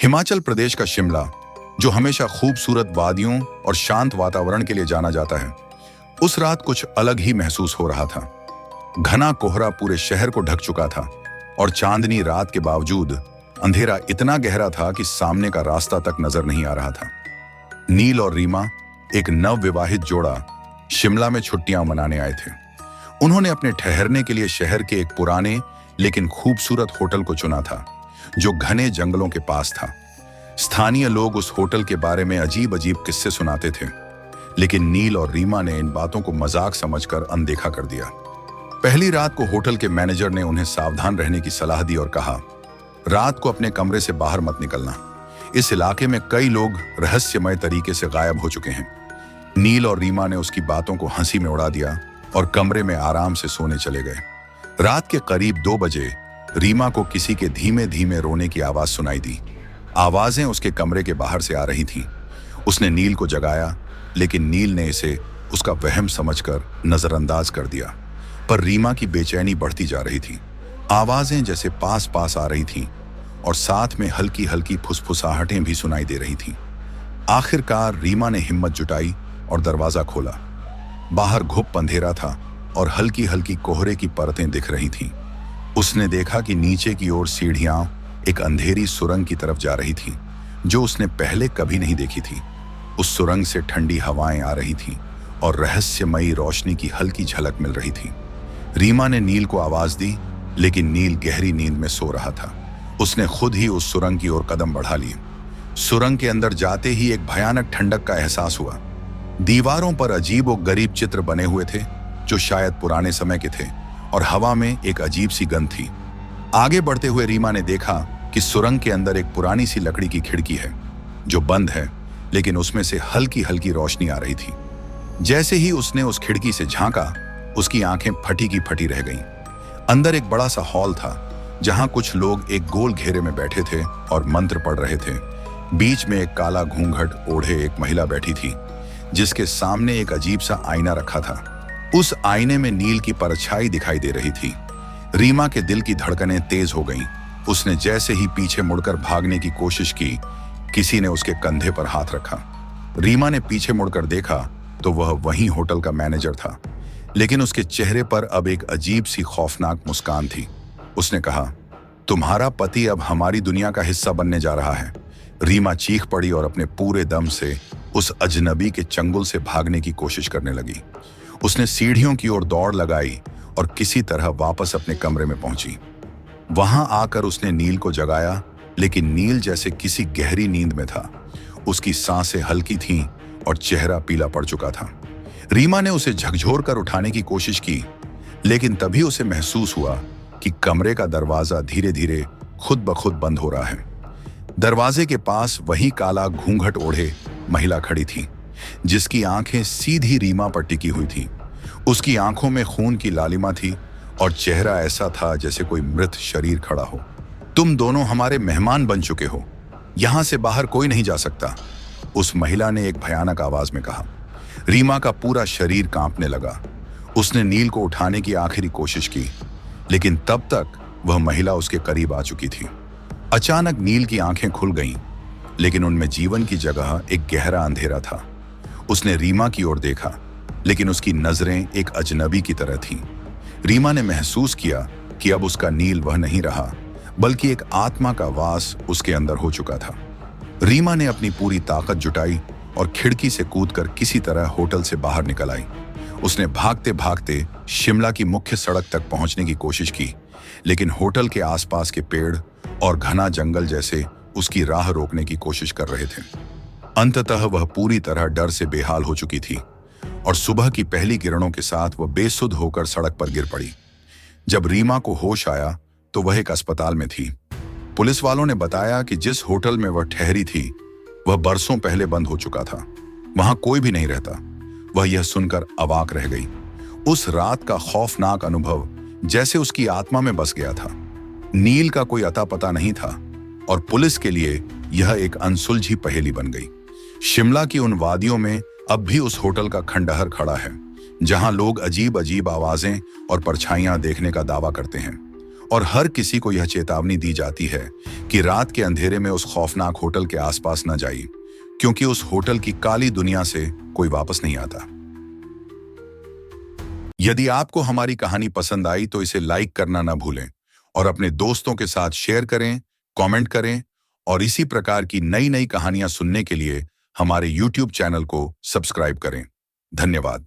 हिमाचल प्रदेश का शिमला, जो हमेशा खूबसूरत वादियों और शांत वातावरण के लिए जाना जाता है, उस रात कुछ अलग ही महसूस हो रहा था। घना कोहरा पूरे शहर को ढक चुका था और चांदनी रात के बावजूद अंधेरा इतना गहरा था कि सामने का रास्ता तक नजर नहीं आ रहा था। नील और रीमा, एक नवविवाहित जोड़ा, शिमला में छुट्टियां मनाने आए थे। उन्होंने अपने ठहरने के लिए शहर के एक पुराने लेकिन खूबसूरत होटल को चुना था, जो घने जंगलों के पास था। स्थानीय लोग उस होटल के बारे में अजीब अजीब किस्से सुनाते थे, लेकिन नील और रीमा ने इन बातों को मजाक समझकर अनदेखा कर दिया। पहली रात को होटल के मैनेजर ने उन्हें सावधान रहने की सलाह दी और कहा, रात को अपने कमरे से बाहर मत निकलना। इस इलाके में कई लोग रहस्यमय तरीके से गायब हो चुके हैं। नील और रीमा ने उसकी बातों को हंसी में उड़ा दिया और कमरे में आराम से सोने चले गए। रात के करीब 2 बजे रीमा को किसी के धीमे धीमे रोने की आवाज सुनाई दी। आवाजें उसके कमरे के बाहर से आ रही थीं। उसने नील को जगाया, लेकिन नील ने इसे उसका वहम समझकर नजरअंदाज कर दिया। पर रीमा की बेचैनी बढ़ती जा रही थी। आवाजें जैसे पास पास आ रही थीं और साथ में हल्की हल्की फुसफुसाहटें भी सुनाई दे रही थीं। आखिरकार रीमा ने हिम्मत जुटाई और दरवाजा खोला। बाहर घुप अंधेरा था और हल्की हल्की कोहरे की परतें दिख रही थीं। उसने देखा कि नीचे की ओर सीढ़ियां एक अंधेरी सुरंग की तरफ जा रही थीं, जो उसने पहले कभी नहीं देखी थी। उस सुरंग से ठंडी हवाएं आ रही थीं और रहस्यमयी रोशनी की हल्की झलक मिल रही थी। रीमा ने नील को आवाज दी, लेकिन नील गहरी नींद में सो रहा था। उसने खुद ही उस सुरंग की ओर कदम बढ़ा लिए। सुरंग के अंदर जाते ही एक भयानक ठंडक का एहसास हुआ। दीवारों पर अजीब और गरीब चित्र बने हुए थे, जो शायद पुराने समय के थे, और हवा में एक अजीब सी गंध थी। आगे बढ़ते हुए रीमा ने देखा कि सुरंग के अंदर एक पुरानी सी लकड़ी की खिड़की है, जो बंद है, लेकिन उसमें से हल्की हल्की रोशनी आ रही थी। जैसे ही उसने उस खिड़की से झांका, उसकी आंखें फटी की फटी रह गईं। अंदर एक बड़ा सा हॉल था, जहां कुछ लोग एक गोल घेरे में बैठे थे और मंत्र पढ़ रहे थे। बीच में एक काला घूंघट ओढ़े एक महिला बैठी थी, जिसके सामने एक अजीब सा आईना रखा था। उस आईने में नील की परछाई दिखाई दे रही थी। रीमा के दिल की धड़कनें तेज हो गईं। उसने जैसे ही पीछे मुड़कर भागने की कोशिश की, किसी ने उसके कंधे पर हाथ रखा। रीमा ने पीछे मुड़कर देखा तो वह वही होटल का मैनेजर था, लेकिन उसके चेहरे पर अब एक अजीब सी खौफनाक मुस्कान थी। उसने कहा, तुम्हारा पति अब हमारी दुनिया का हिस्सा बनने जा रहा है। रीमा चीख पड़ी और अपने पूरे दम से उस अजनबी के चंगुल से भागने की कोशिश करने लगी। उसने सीढ़ियों की ओर दौड़ लगाई और किसी तरह वापस अपने कमरे में पहुंची। वहां आकर उसने नील को जगाया, लेकिन नील जैसे किसी गहरी नींद में था। उसकी सांसें हल्की थीं और चेहरा पीला पड़ चुका था। रीमा ने उसे झकझोर कर उठाने की कोशिश की, लेकिन तभी उसे महसूस हुआ कि कमरे का दरवाजा धीरे धीरे खुद ब खुद बंद हो रहा है। दरवाजे के पास वही काला घूंघट ओढ़े महिला खड़ी थी, जिसकी आंखें सीधी रीमा पर टिकी हुई थीं। उसकी आंखों में खून की लालिमा थी और चेहरा ऐसा था जैसे कोई मृत शरीर खड़ा हो। तुम दोनों हमारे मेहमान बन चुके हो, यहां से बाहर कोई नहीं जा सकता, उस महिला ने एक भयानक आवाज में कहा। रीमा का पूरा शरीर कांपने लगा। उसने नील को उठाने की आखिरी कोशिश की, लेकिन तब तक वह महिला उसके करीब आ चुकी थी। अचानक नील की आंखें खुल गईं, लेकिन उनमें जीवन की जगह एक गहरा अंधेरा था। उसने रीमा की ओर देखा, लेकिन उसकी नजरें एक अजनबी की तरह थीं। रीमा ने महसूस किया कि अब उसका नील वह नहीं रहा, बल्कि एक आत्मा का वास उसके अंदर हो चुका था। रीमा ने अपनी पूरी ताकत जुटाई और खिड़की से कूदकर किसी तरह होटल से बाहर निकल आई। उसने भागते भागते शिमला की मुख्य सड़क तक पहुंचने की कोशिश की, लेकिन होटल के आसपास के पेड़ और घना जंगल जैसे उसकी राह रोकने की कोशिश कर रहे थे। अंततः वह पूरी तरह डर से बेहाल हो चुकी थी और सुबह की पहली किरणों के साथ वह बेसुध होकर सड़क पर गिर पड़ी। जब रीमा को होश आया तो वह एक अस्पताल में थी। पुलिस वालों ने बताया कि जिस होटल में वह ठहरी थी, वह बरसों पहले बंद हो चुका था। वहां कोई भी नहीं रहता। वह यह सुनकर अवाक रह गई। उस रात का खौफनाक अनुभव जैसे उसकी आत्मा में बस गया था। नील का कोई अता पता नहीं था और पुलिस के लिए यह एक अनसुलझी पहेली बन गई। शिमला की उन वादियों में अब भी उस होटल का खंडहर खड़ा है, जहां लोग अजीब अजीब आवाजें और परछाइयां देखने का दावा करते हैं। और हर किसी को यह चेतावनी दी जाती है कि रात के अंधेरे में उस खौफनाक होटल के आसपास न जाइए, क्योंकि उस होटल की काली दुनिया से कोई वापस नहीं आता। यदि आपको हमारी कहानी पसंद आई तो इसे लाइक करना ना भूलें और अपने दोस्तों के साथ शेयर करें, कमेंट करें और इसी प्रकार की नई नई कहानियां सुनने के लिए हमारे YouTube चैनल को सब्सक्राइब करें। धन्यवाद।